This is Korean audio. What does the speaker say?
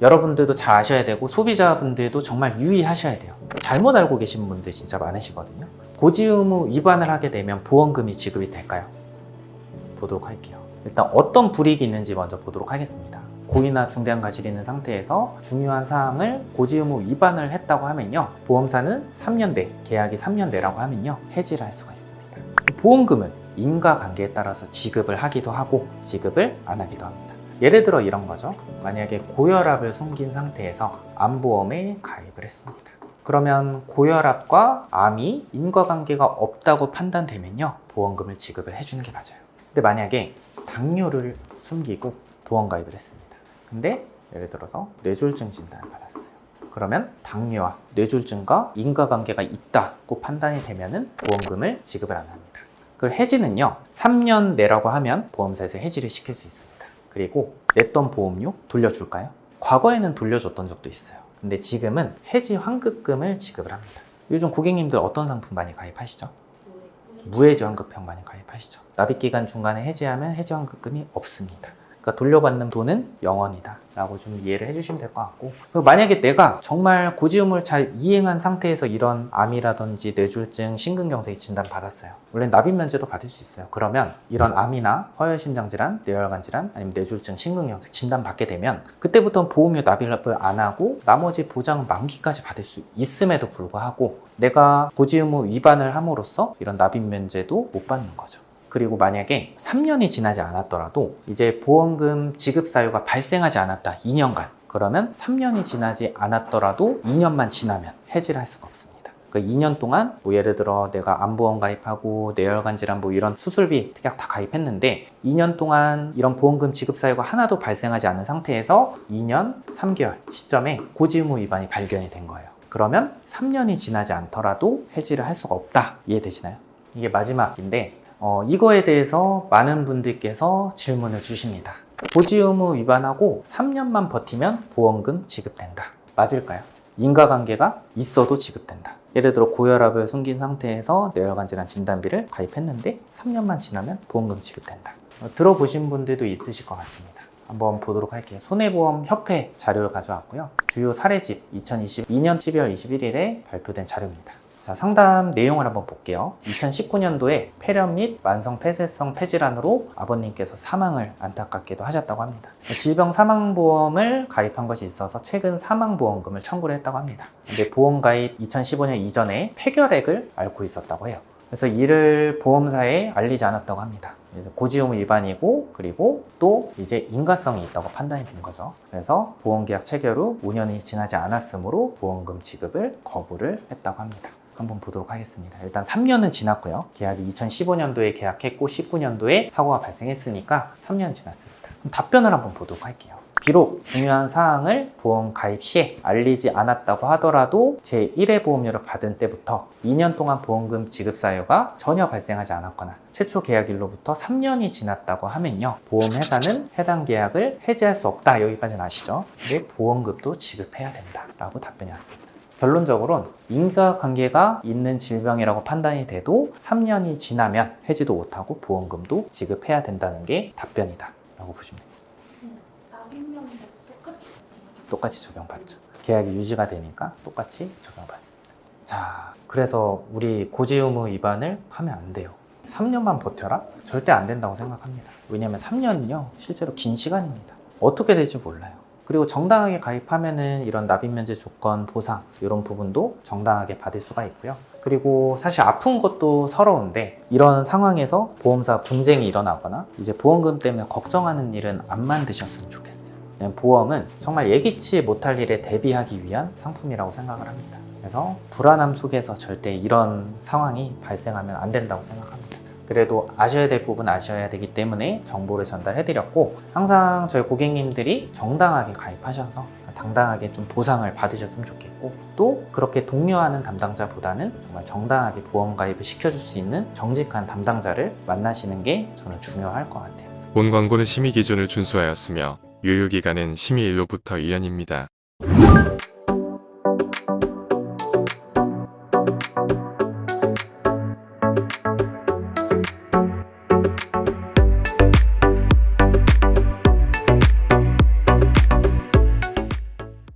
여러분들도 잘 아셔야 되고 소비자분들도 정말 유의하셔야 돼요. 잘못 알고 계신 분들 진짜 많으시거든요. 고지 의무 위반을 하게 되면 보험금이 지급이 될까요? 보도록 할게요. 일단 어떤 불이익이 있는지 먼저 보도록 하겠습니다. 고의나 중대한 과실이 있는 상태에서 중요한 사항을 고지 의무 위반을 했다고 하면요, 보험사는 3년대, 계약이 3년대라고 하면요, 해지를 할 수가 있습니다. 보험금은 인과관계에 따라서 지급을 하기도 하고 지급을 안 하기도 합니다. 예를 들어 이런 거죠. 만약에 고혈압을 숨긴 상태에서 암보험에 가입을 했습니다. 그러면 고혈압과 암이 인과관계가 없다고 판단되면요, 보험금을 지급을 해주는 게 맞아요. 근데 만약에 당뇨를 숨기고 보험 가입을 했습니다. 근데 예를 들어서 뇌졸중 진단을 받았어요. 그러면 당뇨와 뇌졸중과 인과관계가 있다고 판단이 되면은 보험금을 지급을 안 합니다. 그 해지는요, 3년 내라고 하면 보험사에서 해지를 시킬 수 있습니다. 그리고 냈던 보험료 돌려줄까요? 과거에는 돌려줬던 적도 있어요. 근데 지금은 해지 환급금을 지급을 합니다. 요즘 고객님들 어떤 상품 많이 가입하시죠? 무해지 환급형 많이 가입하시죠. 납입기간 중간에 해지하면 해지 환급금이 없습니다. 그러니까 돌려받는 돈은 영원이다 라고 좀 이해를 해주시면 될 것 같고, 그리고 만약에 내가 정말 고지 의무를 잘 이행한 상태에서 이런 암이라든지 뇌졸중, 심근경색 진단 받았어요. 원래 납입 면제도 받을 수 있어요. 그러면 이런 암이나 허혈심장 질환, 뇌혈관 질환, 아니면 뇌졸중, 심근경색 진단 받게 되면 그때부터는 보험료 납입을 안 하고 나머지 보장 만기까지 받을 수 있음에도 불구하고 내가 고지 의무 위반을 함으로써 이런 납입 면제도 못 받는 거죠. 그리고 만약에 3년이 지나지 않았더라도 이제 보험금 지급 사유가 발생하지 않았다, 2년간. 그러면 3년이 지나지 않았더라도 2년만 지나면 해지를 할 수가 없습니다. 그 2년 동안 뭐 예를 들어 내가 암보험 가입하고 뇌혈관 질환 뭐 이런 수술비 특약 다 가입했는데 2년 동안 이런 보험금 지급 사유가 하나도 발생하지 않은 상태에서 2년 3개월 시점에 고지 의무 위반이 발견이 된 거예요. 그러면 3년이 지나지 않더라도 해지를 할 수가 없다. 이해되시나요? 이게 마지막인데 이거에 대해서 많은 분들께서 질문을 주십니다. 고지 의무 위반하고 3년만 버티면 보험금 지급된다. 맞을까요? 인과관계가 있어도 지급된다. 예를 들어 고혈압을 숨긴 상태에서 뇌혈관 질환 진단비를 가입했는데 3년만 지나면 보험금 지급된다. 들어보신 분들도 있으실 것 같습니다. 한번 보도록 할게요. 손해보험협회 자료를 가져왔고요. 주요 사례집 2022년 12월 21일에 발표된 자료입니다. 자, 상담 내용을 한번 볼게요. 2019년도에 폐렴 및 만성 폐쇄성 폐질환으로 아버님께서 사망을 안타깝게도 하셨다고 합니다. 질병 사망보험을 가입한 것이 있어서 최근 사망보험금을 청구를 했다고 합니다. 근데 보험 가입 2015년 이전에 폐결핵을 앓고 있었다고 해요. 그래서 이를 보험사에 알리지 않았다고 합니다. 고지 의무 위반이고, 그리고 또 이제 인과성이 있다고 판단이 된 거죠. 그래서 보험계약 체결 후 5년이 지나지 않았으므로 보험금 지급을 거부를 했다고 합니다. 한번 보도록 하겠습니다. 일단 3년은 지났고요. 계약이 2015년도에 계약했고 19년도에 사고가 발생했으니까 3년 지났습니다. 그럼 답변을 한번 보도록 할게요. 비록 중요한 사항을 보험 가입 시에 알리지 않았다고 하더라도 제1회 보험료를 받은 때부터 2년 동안 보험금 지급 사유가 전혀 발생하지 않았거나 최초 계약일로부터 3년이 지났다고 하면요, 보험회사는 해당 계약을 해지할 수 없다. 여기까지는 아시죠? 근데 보험금도 지급해야 된다 라고 답변이 왔습니다. 결론적으로는 인과관계가 있는 질병이라고 판단이 돼도 3년이 지나면 해지도 못하고 보험금도 지급해야 된다는 게 답변이다 라고 보시면 됩니다. 납입면도 똑같이 적용받죠. 계약이 유지가 되니까 똑같이 적용받습니다. 자, 그래서 우리 고지 의무 위반을 하면 안 돼요. 3년만 버텨라? 절대 안 된다고 생각합니다. 왜냐면 3년은요, 실제로 긴 시간입니다. 어떻게 될지 몰라요. 그리고 정당하게 가입하면은 이런 납입면제 조건, 보상 이런 부분도 정당하게 받을 수가 있고요. 그리고 사실 아픈 것도 서러운데 이런 상황에서 보험사 분쟁이 일어나거나 이제 보험금 때문에 걱정하는 일은 안 만드셨으면 좋겠어요. 보험은 정말 예기치 못할 일에 대비하기 위한 상품이라고 생각을 합니다. 그래서 불안함 속에서 절대 이런 상황이 발생하면 안 된다고 생각합니다. 그래도 아셔야 될 부분 아셔야 되기 때문에 정보를 전달해드렸고, 항상 저희 고객님들이 정당하게 가입하셔서 당당하게 좀 보상을 받으셨으면 좋겠고, 또 그렇게 독려하는 담당자보다는 정말 정당하게 보험 가입을 시켜줄 수 있는 정직한 담당자를 만나시는 게 저는 중요할 것 같아요. 본 광고는 심의 기준을 준수하였으며 유효기간은 심의일로부터 1년입니다.